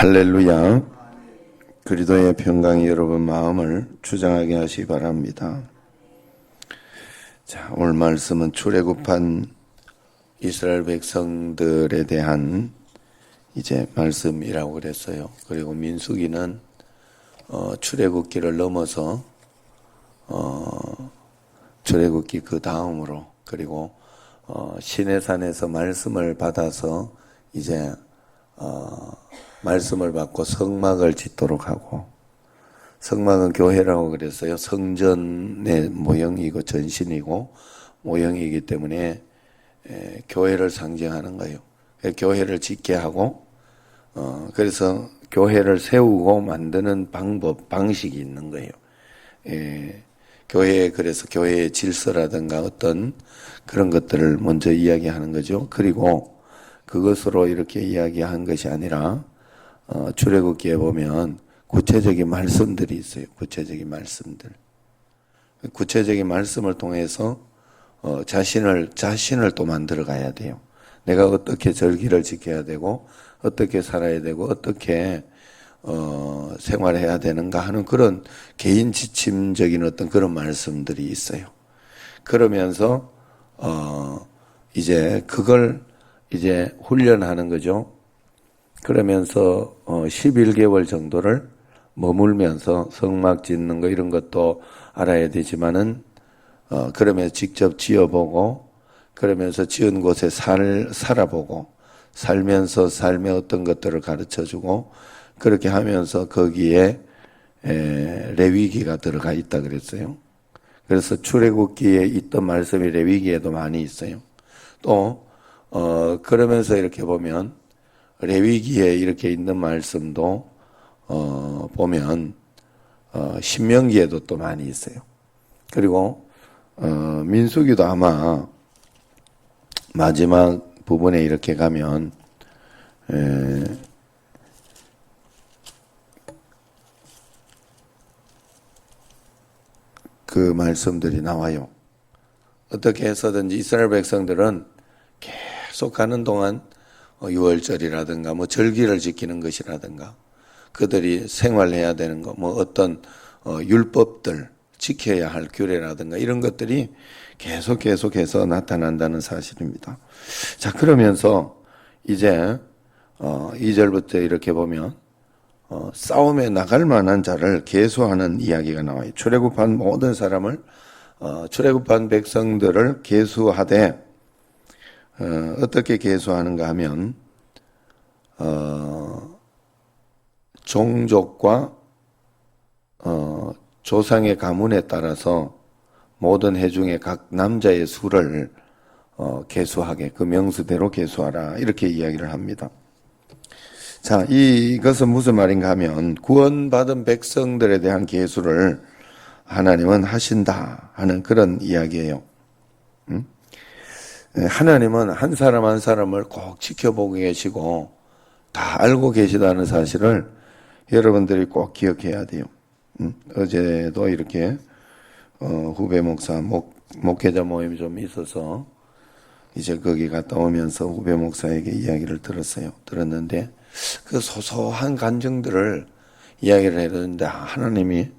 할렐루야. 그리스도의 평강이 여러분 마음을 주장하게 하시기 바랍니다. 자, 오늘 말씀은 출애굽한 이스라엘 백성들에 대한 이제 말씀이라고 그랬어요. 그리고 민수기는 출애굽기를 넘어서 출애굽기 그 다음으로, 그리고 시내산에서 말씀을 받아서 이제 말씀을 받고 성막을 짓도록 하고, 성막은 교회라고 그랬어요. 성전의 모형이고 전신이고 모형이기 때문에 교회를 상징하는 거예요. 교회를 짓게 하고, 그래서 교회를 세우고 만드는 방식이 있는 거예요. 그래서 교회의 질서라든가 어떤 그런 것들을 먼저 이야기하는 거죠. 그리고 그것으로 이렇게 이야기한 것이 아니라, 출애굽기에 보면 구체적인 말씀들이 있어요. 구체적인 말씀을 통해서 자신을 또 만들어 가야 돼요. 내가 어떻게 절기를 지켜야 되고 어떻게 살아야 되고 어떻게 생활해야 되는가 하는 그런 개인 지침적인 어떤 그런 말씀들이 있어요. 그러면서 이제 그걸 이제 훈련하는 거죠. 그러면서 11개월 정도를 머물면서 성막 짓는 거 이런 것도 알아야 되지만은 그러면서 직접 지어보고, 그러면서 지은 곳에 살아보고, 살면서 삶의 어떤 것들을 가르쳐주고, 그렇게 하면서 거기에 레위기가 들어가 있다 그랬어요. 그래서 출애굽기에 있던 말씀이 레위기에도 많이 있어요. 또 그러면서 이렇게 보면 레위기에 이렇게 있는 말씀도 보면 신명기에도 또 많이 있어요. 그리고 민수기도 아마 마지막 부분에 이렇게 가면 그 말씀들이 나와요. 어떻게 해서든지 이스라엘 백성들은 계속 가는 동안 유월절이라든가 뭐 절기를 지키는 것이라든가 그들이 생활해야 되는 거, 뭐 어떤 율법들 지켜야 할 규례라든가 이런 것들이 계속해서 나타난다는 사실입니다. 자, 그러면서 이제 2절부터 이렇게 보면 싸움에 나갈 만한 자를 계수하는 이야기가 나와요. 출애굽한 모든 사람을, 출애굽한 백성들을 계수하되, 어떻게 계수하는가 하면 종족과 조상의 가문에 따라서 모든 회중의 각 남자의 수를 계수하게, 그 명수대로 계수하라, 이렇게 이야기를 합니다. 자, 이것은 무슨 말인가 하면 구원받은 백성들에 대한 계수를 하나님은 하신다 하는 그런 이야기예요. 하나님은 한 사람 한 사람을 꼭 지켜보고 계시고 다 알고 계시다는 사실을 여러분들이 꼭 기억해야 돼요. 어제도 이렇게 후배 목사 목회자 모임이 좀 있어서 이제 거기 갔다 오면서 후배 목사에게 이야기를 들었는데 그 소소한 감정들을 이야기를 해줬는데 하나님이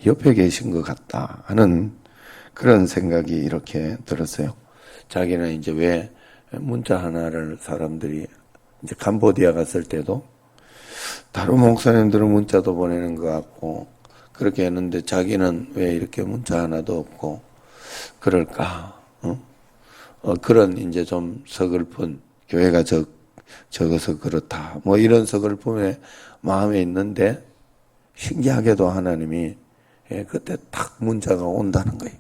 옆에 계신 것 같다 하는 그런 생각이 이렇게 들었어요. 자기는 이제 왜 문자 하나를 사람들이 이제 캄보디아 갔을 때도 다른 목사님들은 문자도 보내는 것 같고 그렇게 했는데 자기는 왜 이렇게 문자 하나도 없고 그럴까? 그런 이제 좀 서글픈, 교회가 적어서 그렇다, 뭐 이런 서글픔의 마음에 있는데 신기하게도 하나님이 그때 딱 문자가 온다는 거예요.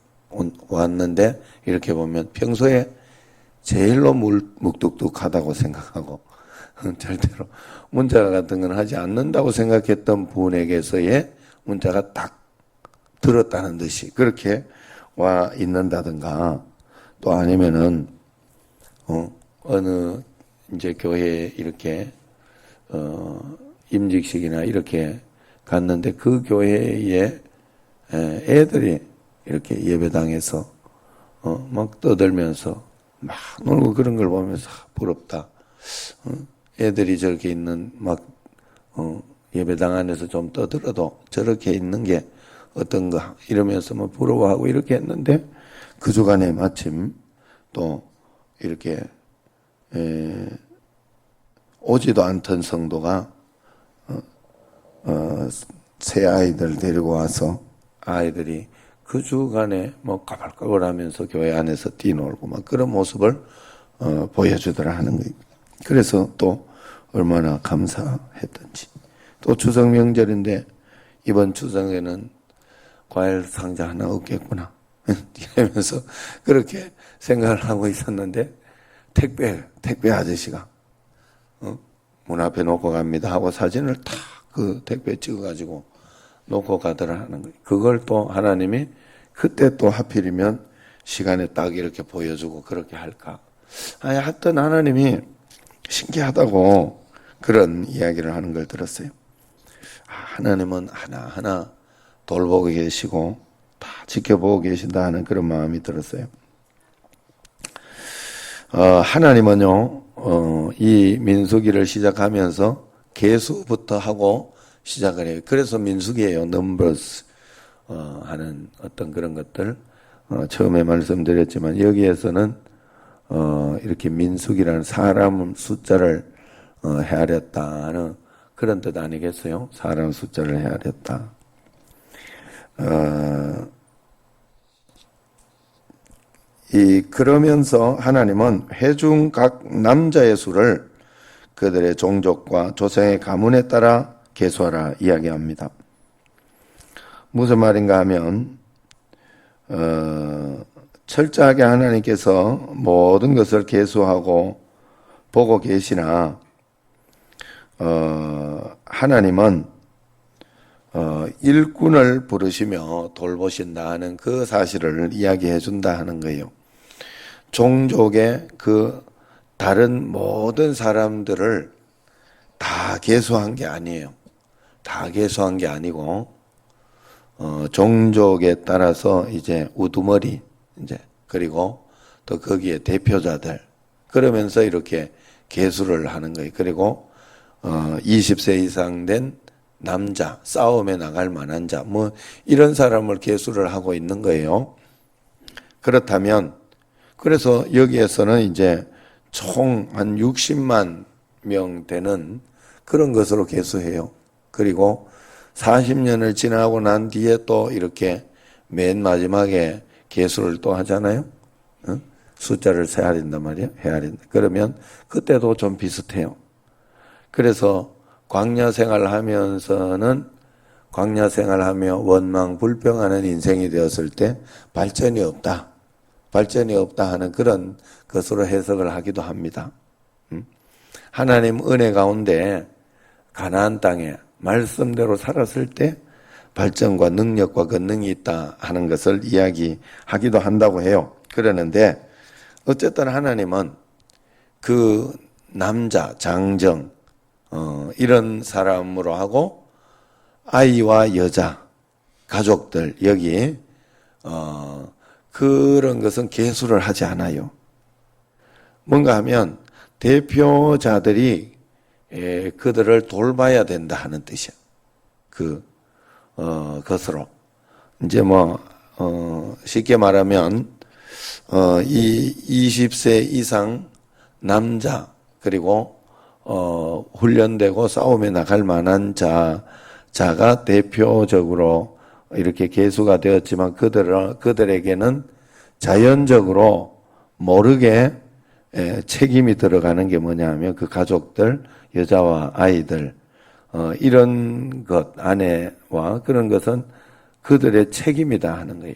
왔는데 이렇게 보면 평소에 제일로 묵뚝뚝하다고 생각하고 절대로 문자 같은 건 하지 않는다고 생각했던 분에게서의 문자가 딱 들었다는 듯이 그렇게 와 있는다든가, 또 아니면은 어느 이제 교회에 이렇게 임직식이나 이렇게 갔는데 그 교회에 애들이 이렇게 예배당에서 막 떠들면서 막 놀고 그런 걸 보면서 부럽다. 애들이 저렇게 있는 막 예배당 안에서 좀 떠들어도 저렇게 있는 게 어떤가 이러면서 뭐 부러워하고 이렇게 했는데 그 주간에 마침 또 이렇게 오지도 않던 성도가 새 아이들 데리고 와서 아이들이 그 주간에 뭐 까불까불하면서 교회 안에서 뛰놀고 막 그런 모습을 보여주더라 하는 거예요. 그래서 또 얼마나 감사했던지. 또 추석 명절인데 이번 추석에는 과일 상자 하나 없겠구나 이러면서 그렇게 생각을 하고 있었는데 택배 아저씨가 문 앞에 놓고 갑니다 하고 사진을 탁 그 택배 찍어가지고 놓고 가더라 하는 거예요. 그걸 또 하나님이 그때 또 하필이면 시간에 딱 이렇게 보여주고 그렇게 할까. 하여튼 하나님이 신기하다고 그런 이야기를 하는 걸 들었어요. 하나님은 하나하나 돌보고 계시고 다 지켜보고 계신다 하는 그런 마음이 들었어요. 하나님은요, 이 민수기를 시작하면서 계수부터 하고 시작을 해요. 그래서 민수기예요. 넘버스 하는 어떤 그런 것들 처음에 말씀드렸지만 여기에서는 이렇게 민수기라는 사람 숫자를 헤아렸다는 그런 뜻 아니겠어요? 사람 숫자를 헤아렸다. 그러면서 하나님은 회중 각 남자의 수를 그들의 종족과 조상의 가문에 따라 계수하라 이야기합니다. 무슨 말인가 하면 철저하게 하나님께서 모든 것을 계수하고 보고 계시나 하나님은 일꾼을 부르시며 돌보신다 하는 그 사실을 이야기해 준다 하는 거예요. 종족의 그 다른 모든 사람들을 다 계수한 게 아니에요. 다 계수한 게 아니고 종족에 따라서 이제 우두머리 이제 그리고 또 거기에 대표자들 그러면서 이렇게 계수를 하는 거예요. 그리고 20세 이상 된 남자, 싸움에 나갈 만한 자, 뭐 이런 사람을 계수를 하고 있는 거예요. 그렇다면 그래서 여기에서는 이제 총 한 60만 명 되는 그런 것으로 계수해요. 그리고 40년을 지나고 난 뒤에 또 이렇게 맨 마지막에 계수를 또 하잖아요. 숫자를 헤아린단 말이에요. 헤아린다. 그러면 그때도 좀 비슷해요. 그래서 광야 생활하면서는 광야 생활하며 원망 불평하는 인생이 되었을 때 발전이 없다 하는 그런 것으로 해석을 하기도 합니다. 하나님 은혜 가운데 가나안 땅에 말씀대로 살았을 때 발전과 능력과 권능이 있다 하는 것을 이야기하기도 한다고 해요. 그러는데 어쨌든 하나님은 그 남자, 장정 이런 사람으로 하고 아이와 여자, 가족들 여기 그런 것은 계수를 하지 않아요. 뭔가 하면 대표자들이 그들을 돌봐야 된다 하는 뜻이야. 것으로 이제 쉽게 말하면 이 20세 이상 남자 그리고 훈련되고 싸움에 나갈 만한 자가 대표적으로 이렇게 계수가 되었지만 그들에게는 자연적으로 모르게 책임이 들어가는 게 뭐냐 하면 그 가족들, 여자와 아이들 이런 것, 아내와 그런 것은 그들의 책임이다 하는 거예요.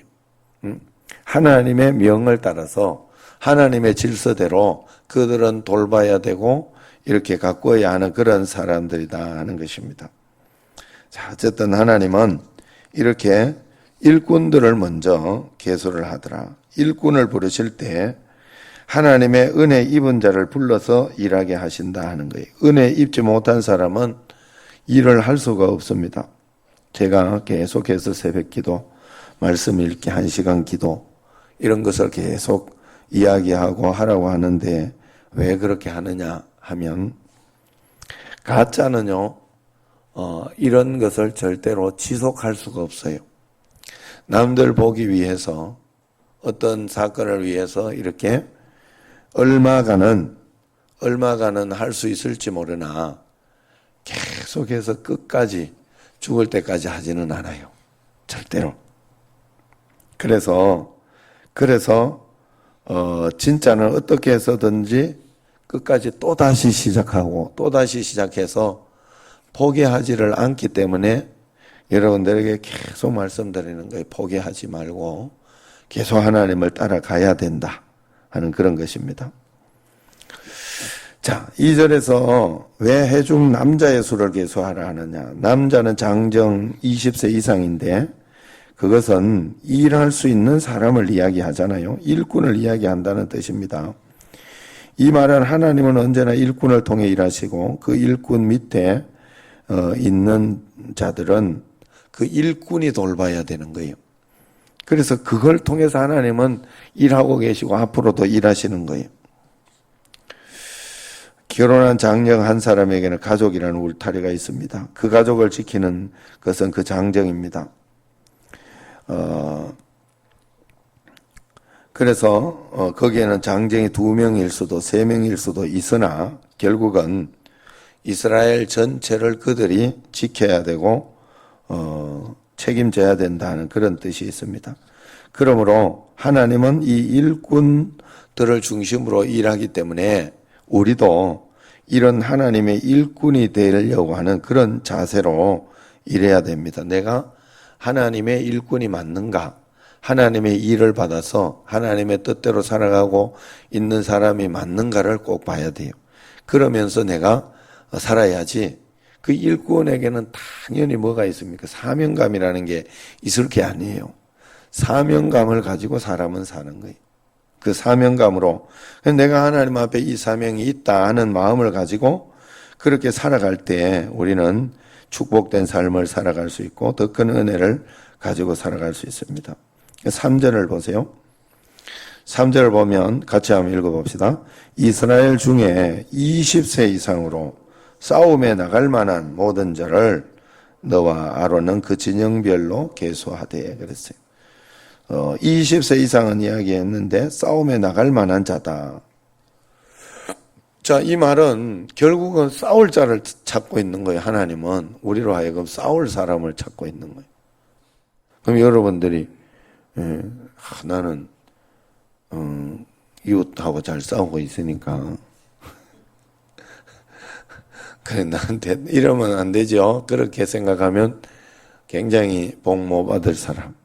하나님의 명을 따라서 하나님의 질서대로 그들은 돌봐야 되고 이렇게 가꾸어야 하는 그런 사람들이다 하는 것입니다. 자, 어쨌든 하나님은 이렇게 일꾼들을 먼저 계수를 하더라. 일꾼을 부르실 때 하나님의 은혜 입은 자를 불러서 일하게 하신다 하는 거예요. 은혜 입지 못한 사람은 일을 할 수가 없습니다. 제가 계속해서 새벽 기도, 말씀 읽기 1시간 기도 이런 것을 계속 이야기하고 하라고 하는데 왜 그렇게 하느냐 하면 가짜는요 이런 것을 절대로 지속할 수가 없어요. 남들 보기 위해서 어떤 사건을 위해서 이렇게 얼마간은 할 수 있을지 모르나 계속해서 끝까지 죽을 때까지 하지는 않아요. 절대로. 그래서 진짜는 어떻게 해서든지 끝까지 또다시 시작하고 또다시 시작해서 포기하지를 않기 때문에 여러분들에게 계속 말씀드리는 거예요. 포기하지 말고 계속 하나님을 따라가야 된다 하는 그런 것입니다. 자, 2절에서 왜 해중 남자의 수를 계수하라 하느냐. 남자는 장정 20세 이상인데 그것은 일할 수 있는 사람을 이야기하잖아요. 일꾼을 이야기한다는 뜻입니다. 이 말은 하나님은 언제나 일꾼을 통해 일하시고 그 일꾼 밑에 있는 자들은 그 일꾼이 돌봐야 되는 거예요. 그래서 그걸 통해서 하나님은 일하고 계시고 앞으로도 일하시는 거예요. 결혼한 장정 한 사람에게는 가족이라는 울타리가 있습니다. 그 가족을 지키는 것은 그 장정입니다. 그래서 거기에는 장정이 2명일 수도 3명일 수도 있으나 결국은 이스라엘 전체를 그들이 지켜야 되고 책임져야 된다는 그런 뜻이 있습니다. 그러므로 하나님은 이 일꾼들을 중심으로 일하기 때문에 우리도 이런 하나님의 일꾼이 되려고 하는 그런 자세로 일해야 됩니다. 내가 하나님의 일꾼이 맞는가? 하나님의 일을 받아서 하나님의 뜻대로 살아가고 있는 사람이 맞는가를 꼭 봐야 돼요. 그러면서 내가 살아야지. 그 일꾼에게는 당연히 뭐가 있습니까? 사명감이라는 게 있을 게 아니에요. 사명감을 가지고 사람은 사는 거예요. 그 사명감으로 내가 하나님 앞에 이 사명이 있다 하는 마음을 가지고 그렇게 살아갈 때 우리는 축복된 삶을 살아갈 수 있고 더 큰 은혜를 가지고 살아갈 수 있습니다. 3절을 보세요. 3절을 보면 같이 한번 읽어봅시다. 이스라엘 중에 20세 이상으로 싸움에 나갈 만한 모든 자를 너와 아론은 그 진영별로 계수하되 그랬어요. 20세 이상은 이야기했는데 싸움에 나갈 만한 자다. 자, 이 말은 결국은 싸울 자를 찾고 있는 거예요. 하나님은 우리로 하여금 싸울 사람을 찾고 있는 거예요. 그럼 여러분들이 나는 이웃하고 잘 싸우고 있으니까 그래 나한테 이러면 안 되죠. 그렇게 생각하면 굉장히 복 못 받을 사람.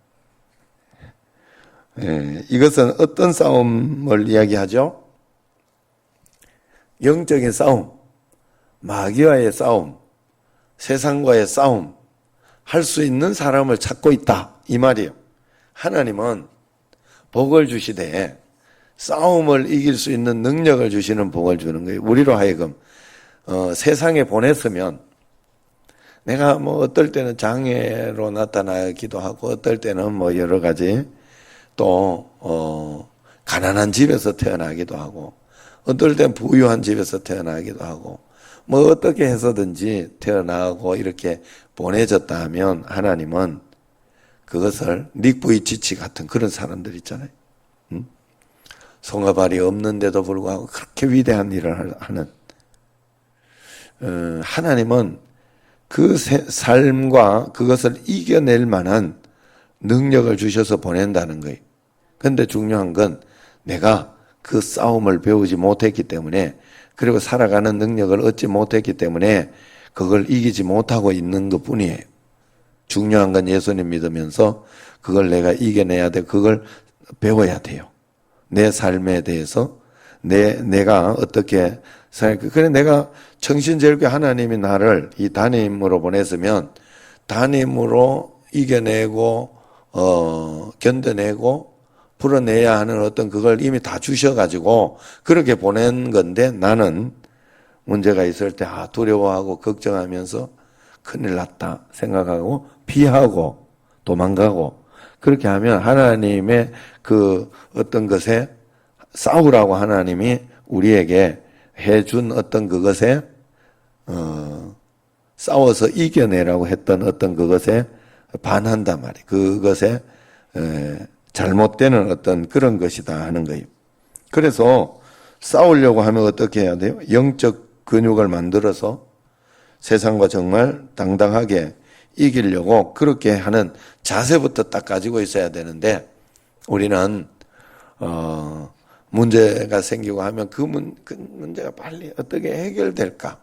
이것은 어떤 싸움을 이야기하죠? 영적인 싸움, 마귀와의 싸움, 세상과의 싸움, 할 수 있는 사람을 찾고 있다. 이 말이에요. 하나님은 복을 주시되 싸움을 이길 수 있는 능력을 주시는 복을 주는 거예요. 우리로 하여금 세상에 보냈으면 내가 뭐 어떨 때는 장애로 나타나기도 하고 어떨 때는 뭐 여러 가지 또 가난한 집에서 태어나기도 하고 어떨 땐 부유한 집에서 태어나기도 하고 뭐 어떻게 해서든지 태어나고 이렇게 보내졌다 하면 하나님은 그것을 닉부이치치 같은 그런 사람들 있잖아요. 손가발이 없는데도 불구하고 그렇게 위대한 일을 하는 하나님은 그 삶과 그것을 이겨낼 만한 능력을 주셔서 보낸다는 거예요. 그런데 중요한 건 내가 그 싸움을 배우지 못했기 때문에 그리고 살아가는 능력을 얻지 못했기 때문에 그걸 이기지 못하고 있는 것뿐이에요. 중요한 건 예수님 믿으면서 그걸 내가 이겨내야 돼. 그걸 배워야 돼요. 내 삶에 대해서 내가 어떻게 그래 내가 청신절교 하나님이 나를 이 담임으로 보냈으면 담임으로 이겨내고 견뎌내고 풀어내야 하는 어떤 그걸 이미 다 주셔가지고 그렇게 보낸 건데 나는 문제가 있을 때 두려워하고 걱정하면서 큰일 났다 생각하고 피하고 도망가고 그렇게 하면 하나님의 그 어떤 것에 싸우라고 하나님이 우리에게 해준 어떤 그것에 싸워서 이겨내라고 했던 어떤 그것에 반한단 말이에요. 그것에 잘못되는 어떤 그런 것이다 하는 거예요. 그래서 싸우려고 하면 어떻게 해야 돼요? 영적 근육을 만들어서 세상과 정말 당당하게 이기려고 그렇게 하는 자세부터 딱 가지고 있어야 되는데, 우리는 문제가 생기고 하면 그 문제가 빨리 어떻게 해결될까?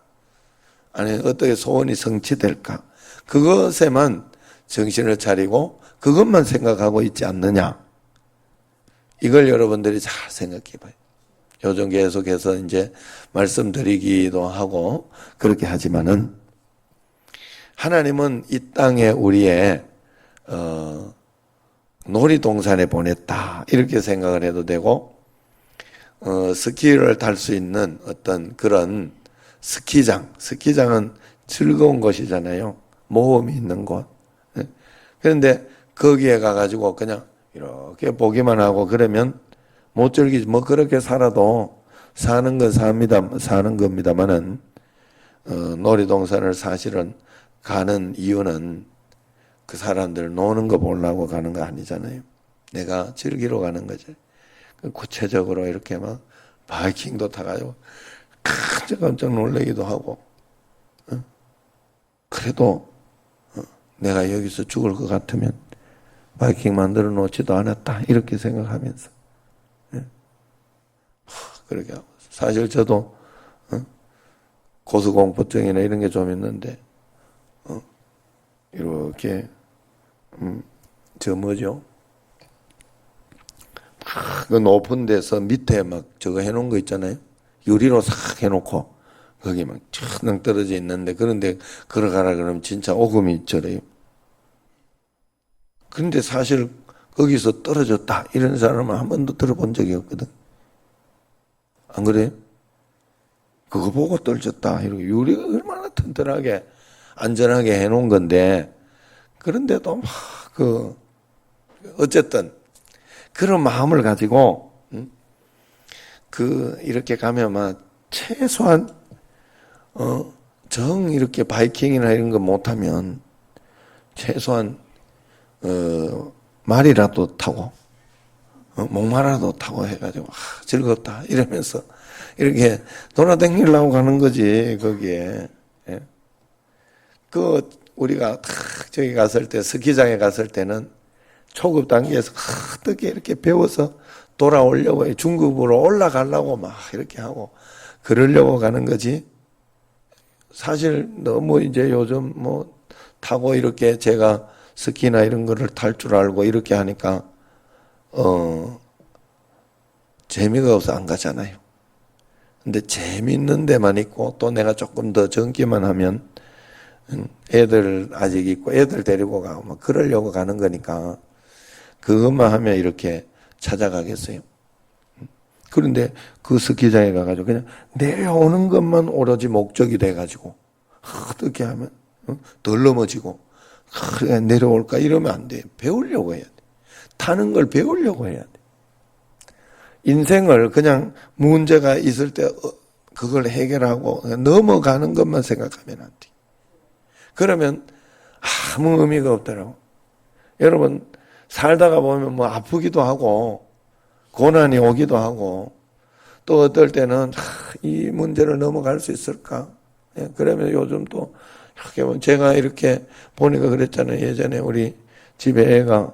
아니 어떻게 소원이 성취될까? 그것에만 정신을 차리고 그것만 생각하고 있지 않느냐? 이걸 여러분들이 잘 생각해 봐요. 요즘 계속해서 이제 말씀드리기도 하고 그렇게 하지만은, 하나님은 이 땅에 우리의 놀이동산에 보냈다 이렇게 생각을 해도 되고, 스키를 탈 수 있는 어떤 그런 스키장은 즐거운 곳이잖아요. 모험이 있는 곳. 그런데 거기에 가가지고 그냥 이렇게 보기만 하고 그러면 못 즐기지. 뭐 그렇게 살아도 사는 건 사는 겁니다만은, 놀이동산을 사실은 가는 이유는 그 사람들 노는 거 보려고 가는 거 아니잖아요. 내가 즐기러 가는 거지. 구체적으로 이렇게 막 바이킹도 타가지고 깜짝 놀라기도 하고, 그래도 내가 여기서 죽을 것 같으면 바이킹 만들어 놓지도 않았다 이렇게 생각하면서 그렇게 하고, 사실 저도 고소공포증이나 이런 게 좀 있는데 이렇게 저 뭐죠? 그 높은 데서 밑에 막 저거 해놓은 거 있잖아요. 유리로 싹 해놓고 거기 막 쭉 떨어져 있는데, 그런데 걸어가라 그러면 진짜 오금이 저래요. 그런데 사실 거기서 떨어졌다 이런 사람은 한 번도 들어본 적이 없거든. 안 그래요? 그거 보고 떨어졌다 이렇게, 유리가 얼마나 튼튼하게 안전하게 해놓은 건데, 그런데도 막 어쨌든 그런 마음을 가지고 이렇게 가면 막 최소한 이렇게 바이킹이나 이런 거 못하면 최소한 말이라도 타고 목마라도 타고 해가지고 즐겁다 이러면서 이렇게 돌아다니려고 가는 거지 거기에. 예? 우리가 저기 갔을 때, 스키장에 갔을 때는 초급 단계에서 어떻게 이렇게 배워서 돌아오려고 해. 중급으로 올라가려고 막 이렇게 하고 그러려고 가는 거지. 사실 너무 이제 요즘 뭐 타고 이렇게 제가 스키나 이런 거를 탈 줄 알고 이렇게 하니까 재미가 없어 안 가잖아요. 근데 재밌는 데만 있고 또 내가 조금 더 젊기만 하면 애들 아직 있고 애들 데리고 가고 막 그러려고 가는 거니까 그것만 하면 이렇게 찾아가겠어요. 그런데 그 스키장에 가가지고 그냥 내려오는 것만 오로지 목적이 돼가지고 어떻게 하면 덜 넘어지고 내려올까 이러면 안 돼. 배우려고 해야 돼. 타는 걸 배우려고 해야 돼. 인생을 그냥 문제가 있을 때 그걸 해결하고 넘어가는 것만 생각하면 안 돼. 그러면 아무 의미가 없더라고. 여러분 살다가 보면 뭐 아프기도 하고 고난이 오기도 하고 또 어떨 때는 이 문제를 넘어갈 수 있을까? 그러면 요즘 또 이렇게 제가 이렇게 보니까 그랬잖아요. 예전에 우리 집에 애가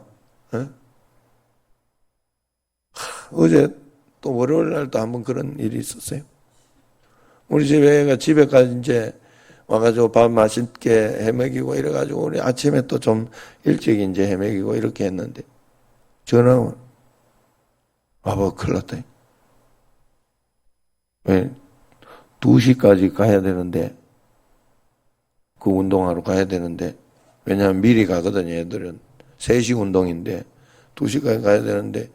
어제 또 월요일 날 또 한번 그런 일이 있었어요. 우리 집에 애가 집에까지 이제 와가지고 밥 맛있게 해먹이고 이래가지고 우리 아침에 또 좀 일찍 이제 해먹이고 이렇게 했는데 전화 와봐 큰일 났다. 왜? 2시까지 가야 되는데 그 운동하러 가야 되는데, 왜냐하면 미리 가거든요. 애들은 3시 운동인데 2시까지 가야 되는데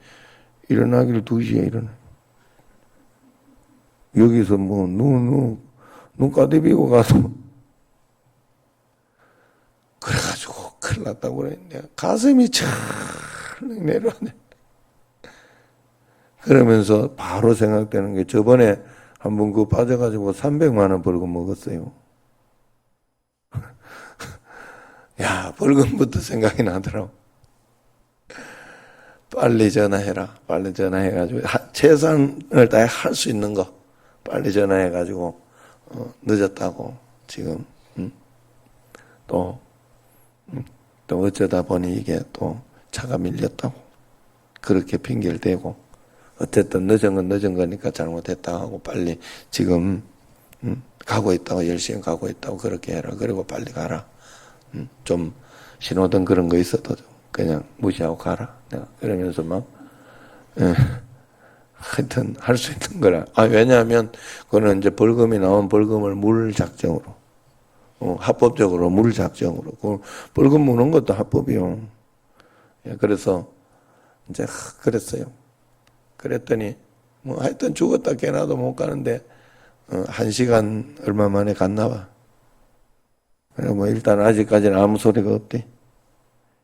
일어나기를 2시에 일어나. 여기서 뭐 눈 까디비고 가서 그래가지고 큰일 났다고 그랬는데 가슴이 찰 내려오네. 그러면서 바로 생각되는 게 저번에 한번 빠져가지고 300만 원 벌고 먹었어요. 야, 벌금부터 생각이 나더라고. 빨리 전화해라. 빨리 전화해가지고 최선을 다해 할 수 있는 거 빨리 전화해가지고 늦었다고 지금 또 어쩌다 보니 이게 또 차가 밀렸다고 그렇게 핑계를 대고 어쨌든 늦은 건 늦은 거니까 잘못했다 하고 빨리 지금 가고 있다고 열심히 가고 있다고 그렇게 해라. 그리고 빨리 가라. 좀 신호등 그런 거 있어도 그냥 무시하고 가라. 내가 그러면서 막 하여튼 할 수 있는 거라. 왜냐하면 그거는 이제 벌금이 나온 벌금을 물 작정으로 합법적으로 물 작정으로 그 벌금 무는 것도 합법이요. 그래서 이제 그랬어요. 그랬더니 뭐 하여튼 죽었다 깨나도 못 가는데 1시간 얼마 만에 갔나 봐. 뭐 일단 아직까지는 아무 소리가 없대.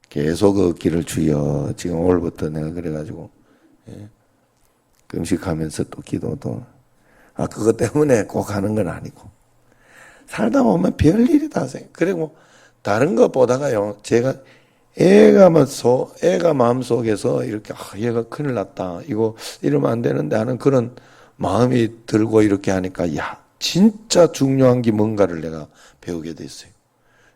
계속 그 길을 주여. 지금 오늘부터 내가 그래가지고 금식하면서 또 기도도 그것 때문에 꼭 하는 건 아니고 살다 보면 별일이 다 생겨. 그리고 다른 거 보다가요, 제가 애가 마음속에서 이렇게 얘가 큰일 났다 이거 이러면 안 되는데 하는 그런 마음이 들고 이렇게 하니까 야 진짜 중요한 게 뭔가를 내가 배우게 됐어요.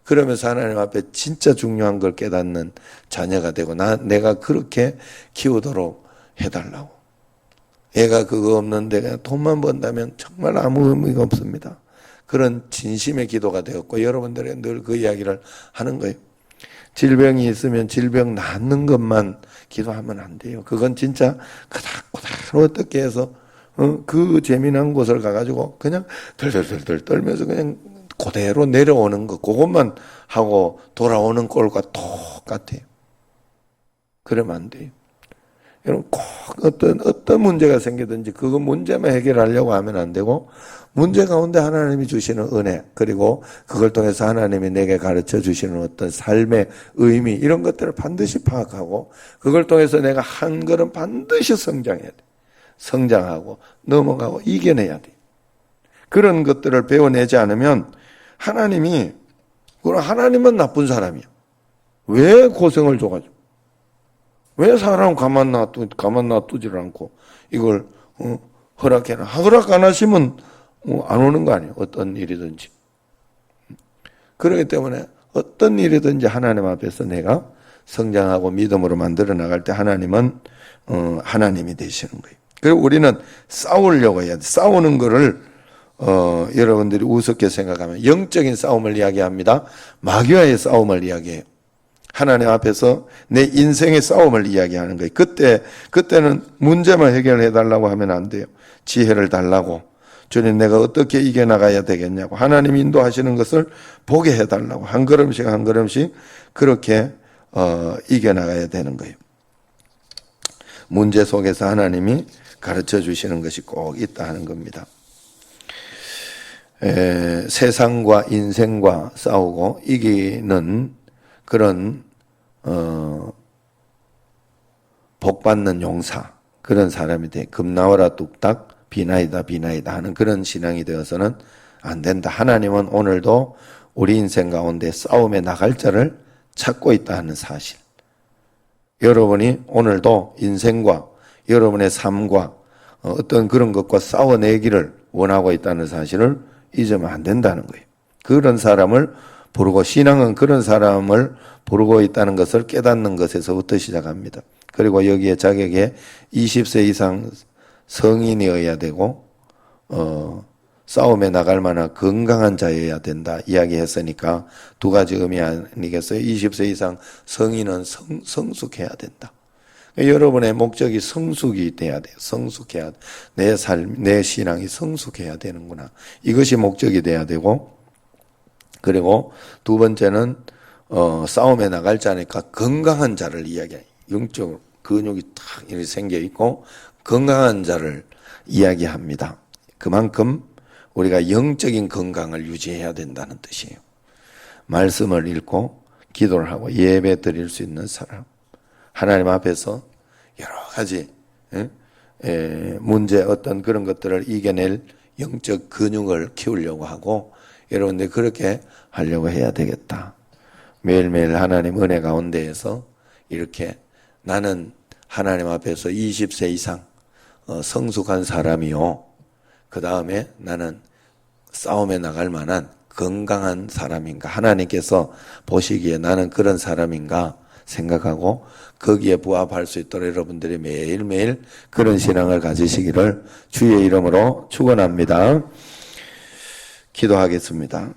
그러면서 하나님 앞에 진짜 중요한 걸 깨닫는 자녀가 되고 내가 그렇게 키우도록 해달라고. 애가 그거 없는데 그냥 돈만 번다면 정말 아무 의미가 없습니다. 그런 진심의 기도가 되었고 여러분들이 늘 그 이야기를 하는 거예요. 질병이 있으면 질병 낫는 것만 기도하면 안 돼요. 그건 진짜 그닥그닥 어떻게 해서 그 재미난 곳을 가가지고 그냥 덜덜덜덜 떨면서 그냥 그대로 내려오는 거 그것만 하고 돌아오는 꼴과 똑같아요. 그러면 안 돼요. 여러분 꼭 어떤 문제가 생기든지 그거 문제만 해결하려고 하면 안 되고 문제 가운데 하나님이 주시는 은혜 그리고 그걸 통해서 하나님이 내게 가르쳐 주시는 어떤 삶의 의미 이런 것들을 반드시 파악하고 그걸 통해서 내가 한 걸음 반드시 성장해야 돼. 성장하고 넘어가고 이겨내야 돼. 그런 것들을 배워내지 않으면 하나님은 나쁜 사람이야. 왜 고생을 줘가지고 왜 사람 가만 놔두질 않고 이걸 허락해라. 허락 안 하시면 안 오는 거 아니에요. 어떤 일이든지. 그렇기 때문에 어떤 일이든지 하나님 앞에서 내가 성장하고 믿음으로 만들어 나갈 때 하나님은 하나님이 되시는 거예요. 그리고 우리는 싸우려고 해야 돼. 싸우는 거를 여러분들이 우습게 생각하면 영적인 싸움을 이야기합니다. 마귀와의 싸움을 이야기해요. 하나님 앞에서 내 인생의 싸움을 이야기하는 거예요. 그때는 문제만 해결해 달라고 하면 안 돼요. 지혜를 달라고. 주님 내가 어떻게 이겨나가야 되겠냐고. 하나님 인도하시는 것을 보게 해달라고. 한 걸음씩 한 걸음씩 그렇게 이겨나가야 되는 거예요. 문제 속에서 하나님이 가르쳐 주시는 것이 꼭 있다 하는 겁니다. 세상과 인생과 싸우고 이기는 그런 복받는 용사 그런 사람이 돼. 금나와라 뚝딱 비나이다 하는 그런 신앙이 되어서는 안 된다. 하나님은 오늘도 우리 인생 가운데 싸움에 나갈 자를 찾고 있다 하는 사실. 여러분이 오늘도 인생과 여러분의 삶과 어떤 그런 것과 싸워내기를 원하고 있다는 사실을 잊으면 안 된다는 거예요. 그런 사람을 부르고 신앙은 그런 사람을 부르고 있다는 것을 깨닫는 것에서부터 시작합니다. 그리고 여기에 자격에 20세 이상 성인이어야 되고 싸움에 나갈 만한 건강한 자여야 된다 이야기했으니까 두 가지 의미 아니겠어요? 20세 이상 성인은 성숙해야 된다. 여러분의 목적이 성숙이 돼야 돼요. 성숙해야 돼. 내 삶, 내 신앙이 성숙해야 되는구나. 이것이 목적이 돼야 되고 그리고 두 번째는 싸움에 나갈 자니까 건강한 자를 이야기해요. 영적으로 근육이 탁 이렇게 생겨 있고 건강한 자를 이야기합니다. 그만큼 우리가 영적인 건강을 유지해야 된다는 뜻이에요. 말씀을 읽고 기도를 하고 예배 드릴 수 있는 사람. 하나님 앞에서 여러 가지 문제 어떤 그런 것들을 이겨낼 영적 근육을 키우려고 하고 여러분들 그렇게 하려고 해야 되겠다. 매일매일 하나님 은혜 가운데에서 이렇게 나는 하나님 앞에서 20세 이상 성숙한 사람이요. 그 다음에 나는 싸움에 나갈 만한 건강한 사람인가, 하나님께서 보시기에 나는 그런 사람인가 생각하고 거기에 부합할 수 있도록 여러분들이 매일매일 그런 신앙을 가지시기를 주의 이름으로 축원합니다. 기도하겠습니다.